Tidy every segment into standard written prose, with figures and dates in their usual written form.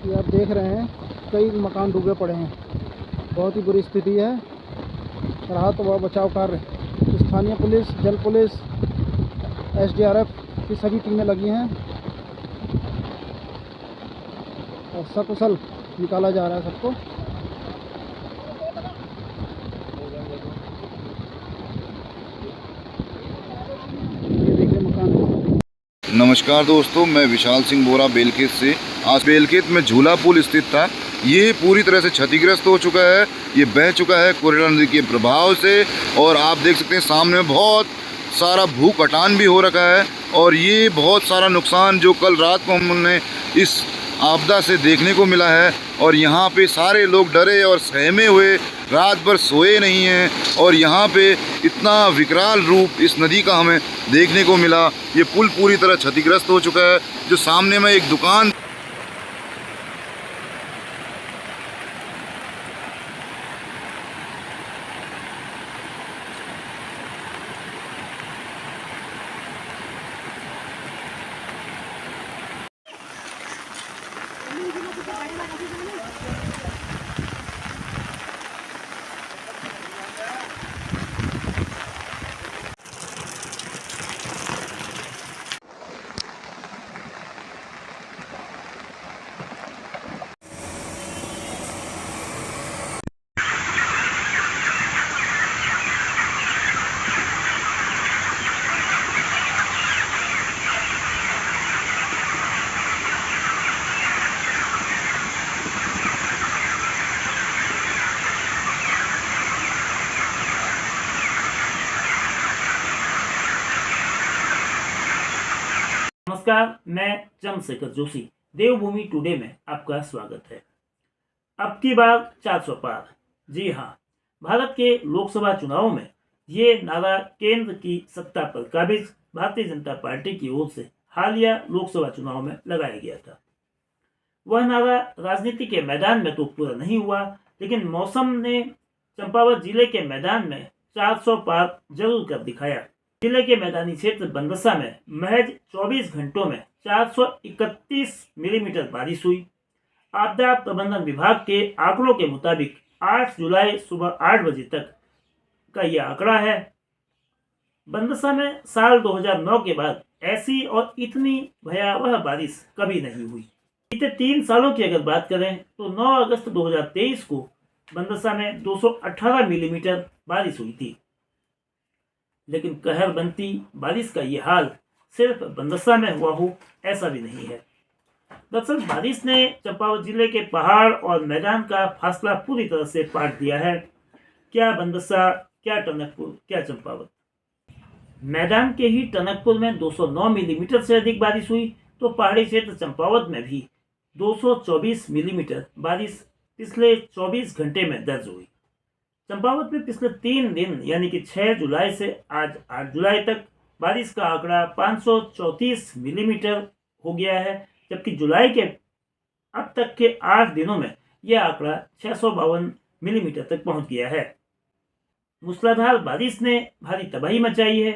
ये आप देख रहे हैं कई मकान डूबे पड़े हैं। बहुत ही बुरी स्थिति है। राहत व बचाव कार्य स्थानीय पुलिस, जल पुलिस, एसडीआरएफ की सभी टीमें लगी हैं और सकुशल निकाला जा रहा है सबको। ये देखिए मकान। नमस्कार दोस्तों, मैं विशाल सिंह बोरा बेलखेत से। आज बेलखेत में झूला पुल स्थित था, ये पूरी तरह से क्षतिग्रस्त हो चुका है। ये बह चुका है कोयला नदी के प्रभाव से और आप देख सकते हैं सामने बहुत सारा भू कटान भी हो रखा है। और ये बहुत सारा नुकसान जो कल रात को हमने इस आपदा से देखने को मिला है। और यहाँ पे सारे लोग डरे और सहमे हुए रात भर सोए नहीं हैं। और यहाँ पे इतना विकराल रूप इस नदी का हमें देखने को मिला। ये पुल पूरी तरह क्षतिग्रस्त हो चुका है। जो सामने में एक दुकान नमस्कार, मैं चंद्रशेखर जोशी। देवभूमि टुडे में आपका स्वागत है। अब की बार 400 पार। जी हाँ, भारत के लोकसभा चुनावों में ये नारा केंद्र की सत्ता पर काबिज भारतीय जनता पार्टी की ओर से हालिया लोकसभा चुनाव में लगाया गया था। वह नारा राजनीति के मैदान में तो पूरा नहीं हुआ, लेकिन मौसम ने चंपावत जिले के मैदान में 400 पार जरूर कर दिखाया। जिले के मैदानी क्षेत्र बंदसा में महज 24 घंटों में 431 मिलीमीटर बारिश हुई। आपदा प्रबंधन विभाग के आंकड़ों के मुताबिक 8 जुलाई सुबह 8 बजे तक का यह आंकड़ा है। बंदसा में साल 2009 के बाद ऐसी और इतनी भयावह बारिश कभी नहीं हुई। बीते 3 सालों की अगर बात करें तो 9 अगस्त 2023 को बंदसा में 218 मिलीमीटर बारिश हुई थी। लेकिन कहर बनती बारिश का ये हाल सिर्फ बंदसा में हुआ हो ऐसा भी नहीं है। दरअसल बारिश ने चंपावत जिले के पहाड़ और मैदान का फासला पूरी तरह से पाट दिया है। क्या बंदसा, क्या टनकपुर, क्या चंपावत। मैदान के ही टनकपुर में 209 मिलीमीटर से अधिक बारिश हुई तो पहाड़ी क्षेत्र चंपावत में भी 224 मिलीमीटर बारिश पिछले 24 घंटे में दर्ज हुई। चंपावत में पिछले 3 दिन यानी कि 6 जुलाई से आज 8 जुलाई तक बारिश का आंकड़ा 534 मिलीमीटर हो गया है, जबकि जुलाई के अब तक के 8 दिनों में यह आंकड़ा 652 मिलीमीटर तक पहुंच गया है। मूसलाधार बारिश ने भारी तबाही मचाई है।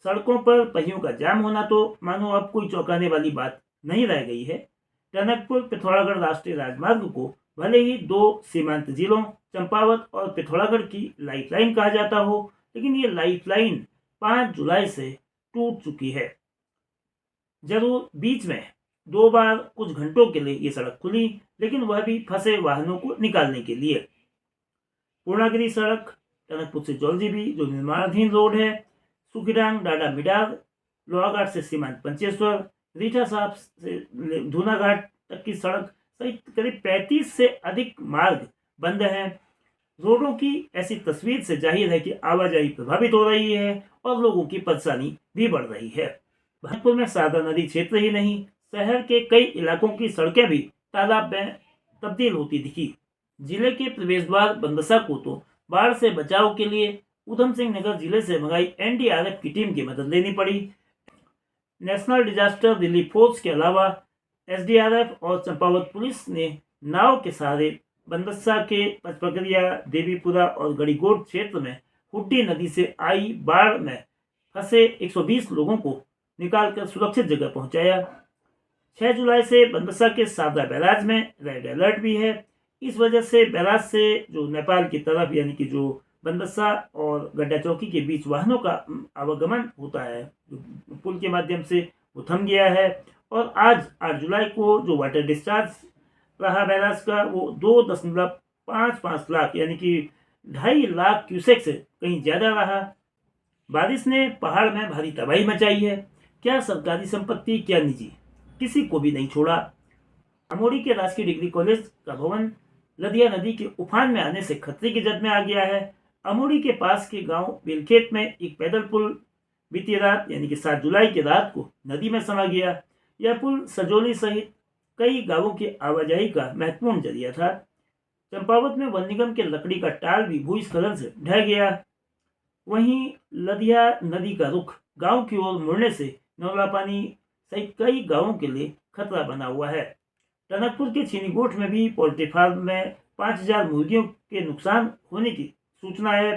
सड़कों पर पहियों का जाम होना तो मानो अब कोई चौंकाने वाली बात नहीं रह गई है। टनकपुर पिथौरागढ़ राष्ट्रीय राजमार्ग को भले ही 2 सीमांत जिलों चंपावत और पिथौरागढ़ की लाइफलाइन कहा जाता हो, लेकिन ये लाइफलाइन 5 जुलाई से टूट चुकी है। जरूर बीच में 2 बार कुछ घंटों के लिए ये सड़क खुली, लेकिन वह भी फंसे वाहनों को निकालने के लिए। पूर्णागिरी सड़क टनकपुर से जौलजीबी जो निर्माणाधीन रोड है, सुखीडांग डाडा मिडार, लोहाघाट से सीमांत पंचेश्वर, रीठा साहब से धूनाघाट तक की सड़क सहित करीब 35 से अधिक मार्ग बंद हैं। रोडों की ऐसी तस्वीर से जाहिर है कि आवाजाही प्रभावित हो रही है और लोगों की परेशानी भी बढ़ रही है। भरतपुर में शारदा नदी क्षेत्र ही नहीं, शहर के कई इलाकों की सड़कें भी तालाब में तब्दील होती दिखी। जिले के प्रवेश द्वार बंदसा को तो बाढ़ से बचाव के लिए उधम सिंह नगर जिले से मंगाई एनडीआरएफ की टीम की मदद लेनी पड़ी। नेशनल डिजास्टर रिलीफ फोर्स के अलावा एसडीआरएफ और चंपावत पुलिस ने नाव के सहारे बंदसा के पचपकरिया, देवीपुरा और गड़ीगोट क्षेत्र में हुड्डी नदी से आई बाढ़ में फंसे 120 लोगों को निकालकर सुरक्षित जगह पहुंचाया। 6 जुलाई से बनबसा के सारदा बैराज में रेड अलर्ट भी है। इस वजह से बैराज से जो नेपाल की तरफ यानी कि जो बनबसा और गड्डा चौकी के बीच वाहनों का आवागमन होता है पुल के माध्यम से वो थम गया है। और आज 8 जुलाई को जो वाटर डिस्चार्ज रहा बैराज का वो 2.55 लाख यानी कि 2.5 लाख क्यूसेक से कहीं ज़्यादा रहा। बारिश ने पहाड़ में भारी तबाही मचाई है। क्या सरकारी संपत्ति क्या निजी, किसी को भी नहीं छोड़ा। अमोड़ी के राजकीय डिग्री कॉलेज का भवन लदिया नदी के उफान में आने से खतरे की जद में आ गया है। अमोड़ी के पास के गांव बेलखेत में एक पैदल पुल बीती रात यानी कि 7 जुलाई की रात को नदी में समा गया। यह पुल सजोली सहित कई गांवों की आवाजाही का महत्वपूर्ण जरिया था। चंपावत में वन निगम के लकड़ी का टाल भी भूस्खलन से ढह गया। वहीं लदिया नदी का रुख गांव की ओर मुड़ने से नौलापानी सहित कई गांवों के लिए खतरा बना हुआ है। टनकपुर के छीनीगोठ में भी पोल्ट्री फार्म में 5000 मुर्गियों के नुकसान होने की सूचना है।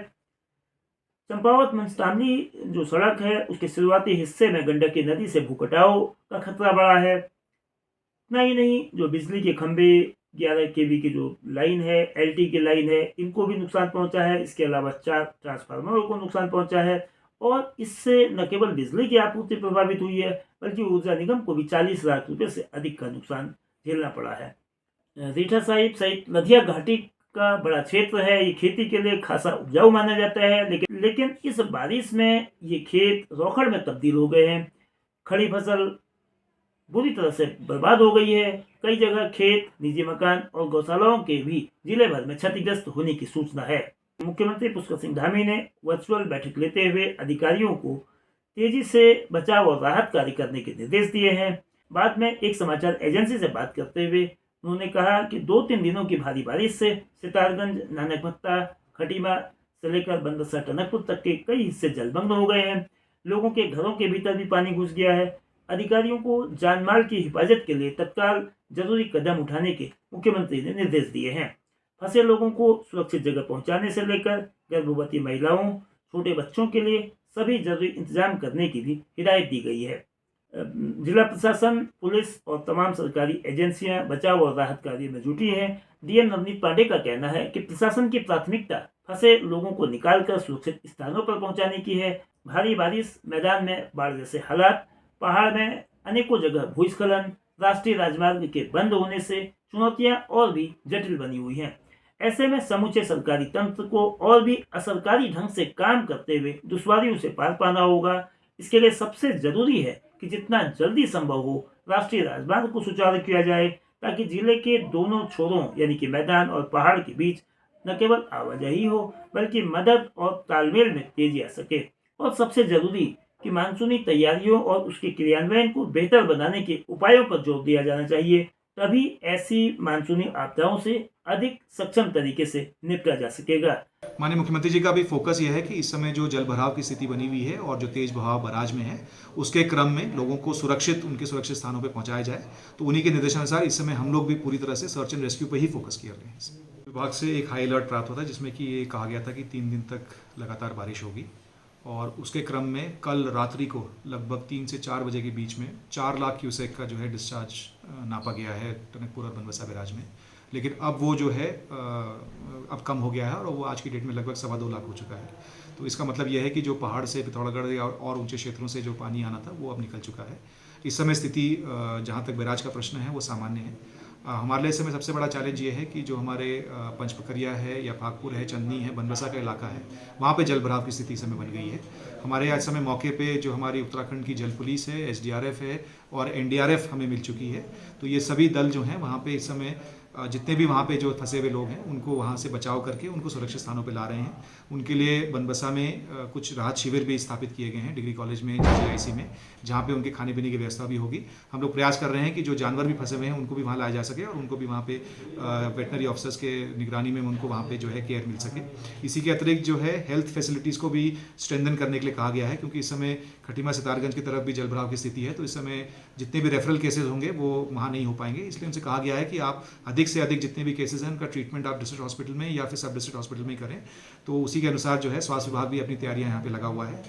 चंपावत मंचतामली जो सड़क है उसके शुरुआती हिस्से में गंडकी नदी से भूकटाव का खतरा बढ़ा है। इतना ही नहीं, जो बिजली के खंभे 11 kV की जो लाइन है, LT की लाइन है, इनको भी नुकसान पहुंचा है। इसके अलावा 4 ट्रांसफार्मरों को नुकसान पहुंचा है। और इससे न केवल बिजली की आपूर्ति प्रभावित हुई है बल्कि ऊर्जा निगम को भी 40 लाख रुपए से अधिक का नुकसान झेलना पड़ा है। रीठा साहिब सहित लदिया घाटी का बड़ा क्षेत्र है। ये खेती के लिए खासा उपजाऊ माना जाता है, लेकिन इस बारिश में ये खेत रोखड़ में तब्दील हो गए हैं। खड़ी फसल बुरी तरह से बर्बाद हो गई है। कई जगह खेत, निजी मकान और गौशालाओं के भी जिले भर में क्षतिग्रस्त होने की सूचना है। मुख्यमंत्री पुष्कर सिंह धामी ने वर्चुअल बैठक लेते हुए अधिकारियों को तेजी से बचाव और राहत कार्य करने के निर्देश दिए हैं। बाद में एक समाचार एजेंसी से बात करते हुए उन्होंने कहा कि 2-3 दिनों की भारी बारिश से सितारगंज, नानकमत्ता, खटीमा से लेकर बनबसा टनकपुर तक के कई हिस्से जलमग्न हो गए हैं। लोगों के घरों के भीतर भी पानी घुस गया है। अधिकारियों को जानमाल की हिफाजत के लिए तत्काल जरूरी कदम उठाने के मुख्यमंत्री ने निर्देश दिए हैं। फंसे लोगों को सुरक्षित जगह पहुंचाने से लेकर गर्भवती महिलाओं, छोटे बच्चों के लिए सभी जरूरी इंतजाम करने की भी हिदायत दी गई है। जिला प्रशासन, पुलिस और तमाम सरकारी एजेंसियां बचाव और राहत कार्य में जुटी हैं। डीएम नवनीत पांडे का कहना है कि प्रशासन की प्राथमिकता फंसे लोगों को निकालकर सुरक्षित स्थानों पर पहुंचाने की है। भारी बारिश, मैदान में बाढ़ जैसे हालात, पहाड़ में अनेकों जगह भूस्खलन, राष्ट्रीय राजमार्ग के बंद होने से चुनौतियां और भी जटिल बनी हुई हैं। ऐसे में समूचे सरकारी तंत्र को और भी असरकारी ढंग से काम करते हुए दुश्वारियों से पार पाना होगा। इसके लिए सबसे जरूरी है कि जितना जल्दी संभव हो राष्ट्रीय राजमार्ग को सुचारू किया जाए, ताकि जिले के दोनों छोरों यानी कि मैदान और पहाड़ के बीच न केवल आवाजाही हो बल्कि मदद और तालमेल में तेजी आ सके। और सबसे जरूरी कि मानसूनी तैयारियों और उसके क्रियान्वयन को बेहतर बनाने के उपायों पर जोर दिया जाना चाहिए। तभी ऐसी मानसूनी आपदाओं से अधिक सक्षम तरीके से निपटा जा सकेगा। माननीय मुख्यमंत्री जी का भी फोकस यह है कि इस समय जो जल भराव की स्थिति बनी हुई है और जो तेज बहाव बराज में है उसके क्रम में लोगों को उनके सुरक्षित स्थानों पर पहुंचाया जाए। तो उन्हीं के निर्देशानुसार इस समय हम लोग भी पूरी तरह से सर्च एंड रेस्क्यू पर ही फोकस किया रहे हैं। विभाग से एक हाई अलर्ट प्राप्त होता है जिसमें कि ये कहा गया था कि 3 दिन तक लगातार बारिश होगी और उसके क्रम में कल रात्रि को लगभग 3 से 4 बजे के बीच में 4 लाख क्यूसेक का जो है डिस्चार्ज नापा गया है टनकपुर और बनबसा बैराज में। लेकिन अब वो जो है अब कम हो गया है और वो आज की डेट में लगभग 2.25 लाख हो चुका है। तो इसका मतलब यह है कि जो पहाड़ से पिथौरागढ़ और ऊंचे क्षेत्रों से जो पानी आना था वो अब निकल चुका है। इस समय स्थिति जहाँ तक बैराज का प्रश्न है वो सामान्य है। हमारे लिए इस समय सबसे बड़ा चैलेंज ये है कि जो हमारे पंचपकरिया है या फागपुर है, चंदनी है, बनबसा का इलाका है, वहाँ पे जल भराव की स्थिति इस समय बन गई है। हमारे यहाँ इस समय मौके पे जो हमारी उत्तराखंड की जल पुलिस है, SDRF है और NDRF हमें मिल चुकी है। तो ये सभी दल जो हैं वहाँ पे इस समय जितने भी वहाँ पे जो फंसे हुए लोग हैं उनको वहाँ से बचाव करके उनको सुरक्षित स्थानों पे ला रहे हैं। उनके लिए बनबसा में कुछ राहत शिविर भी स्थापित किए गए हैं डिग्री कॉलेज में, JJIC में, जहाँ पे उनके खाने पीने की व्यवस्था भी होगी। हम लोग प्रयास कर रहे हैं कि जो जानवर भी फंसे हुए हैं उनको भी वहाँ लाया जा सके और उनको भी वहाँ पे वेटनरी ऑफिसर्स के निगरानी में उनको वहाँ पे जो है केयर मिल सके। इसी के अतिरिक्त जो है हेल्थ फैसिलिटीज़ को भी स्ट्रेंथन करने के लिए कहा गया है, क्योंकि इस समय खटीमा सितारगंज की तरफ भी जल भराव की स्थिति है। तो इस समय जितने भी रेफरल केसेज होंगे वो वहाँ नहीं हो पाएंगे। इसलिए उनसे कहा गया है कि आप अधिक से अधिक जितने भी केसेज हैं उनका ट्रीटमेंट आप डिस्ट्रिक्ट हॉस्पिटल में या फिर सब डिस्ट्रिक्ट हॉस्पिटल में ही करें। तो उसी के अनुसार जो है स्वास्थ्य विभाग भी अपनी तैयारियां यहाँ पे लगा हुआ है।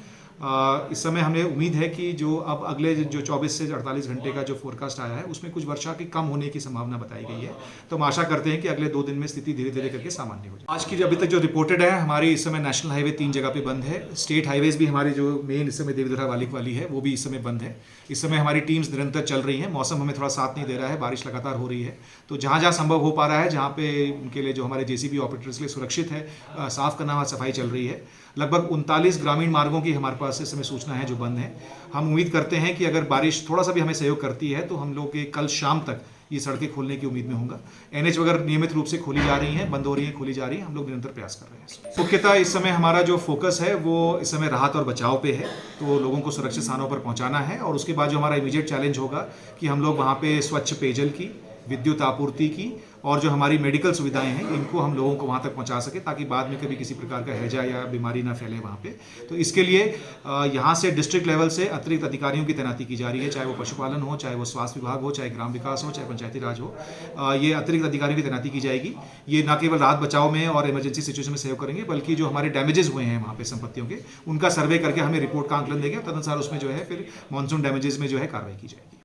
इस समय हमें उम्मीद है कि जो अब अगले जो 24 से 48 घंटे का जो फोरकास्ट आया है उसमें कुछ वर्षा की कम होने की संभावना बताई गई है। तो हम आशा करते हैं कि अगले 2 दिन में स्थिति धीरे धीरे करके सामान्य हो जाए। आज की अभी तक जो रिपोर्टेड है, हमारी इस समय नेशनल हाईवे 3 जगह पे बंद है। स्टेट हाईवेज भी हमारी जो मेन इस समय देवीधुरा वालिक वाली है वो भी इस समय बंद है। इस समय हमारी टीम्स निरंतर चल रही हैं। मौसम हमें थोड़ा साथ नहीं दे रहा है, बारिश लगातार हो रही है। तो जहाँ जहाँ संभव हो पा रहा है, जहाँ पे उनके लिए जो हमारे जेसीबी ऑपरेटर्स के लिए सुरक्षित है, साफ करना और सफाई चल रही है। लगभग 39 ग्रामीण मार्गों की हमारे पास इस समय सूचना है जो बंद है। हम उम्मीद करते हैं कि अगर बारिश थोड़ा सा भी हमें सहयोग करती है तो हम लोग के कल शाम तक ये सड़कें खोलने की उम्मीद में होगा। एनएच वगैरह नियमित रूप से खोली जा रही हैं, बंद हो रही हैं, खोली जा रही हैं। हम लोग निरंतर प्रयास कर रहे हैं। मुख्यतः इस समय हमारा जो फोकस है वो इस समय राहत और बचाव पे है। तो लोगों को सुरक्षित स्थानों पर पहुंचाना है और उसके बाद जो हमारा इमीडिएट चैलेंज होगा कि हम लोग वहाँ पे स्वच्छ पेयजल की, विद्युत आपूर्ति की और जो हमारी मेडिकल सुविधाएं हैं इनको हम लोगों को वहाँ तक पहुँचा सके ताकि बाद में कभी किसी प्रकार का हैजा या बीमारी ना फैले वहाँ पे। तो इसके लिए यहाँ से डिस्ट्रिक्ट लेवल से अतिरिक्त अधिकारियों की तैनाती की जा रही है, चाहे वो पशुपालन हो, चाहे वो स्वास्थ्य विभाग हो, चाहे ग्राम विकास हो, चाहे पंचायती राज हो। ये अतिरिक्त अधिकारियों की तैनाती की जाएगी। ये न केवल राहत बचाव में और इमरजेंसी सिचुएशन में सहयोग करेंगे बल्कि जो हमारे डैमेजेस हुए हैं वहाँ पे संपत्तियों के, उनका सर्वे करके हमें रिपोर्ट का आंकलन देंगे। तदनुसार उसमें जो है फिर मानसून डैमेजेस में जो है कार्रवाई की जाएगी।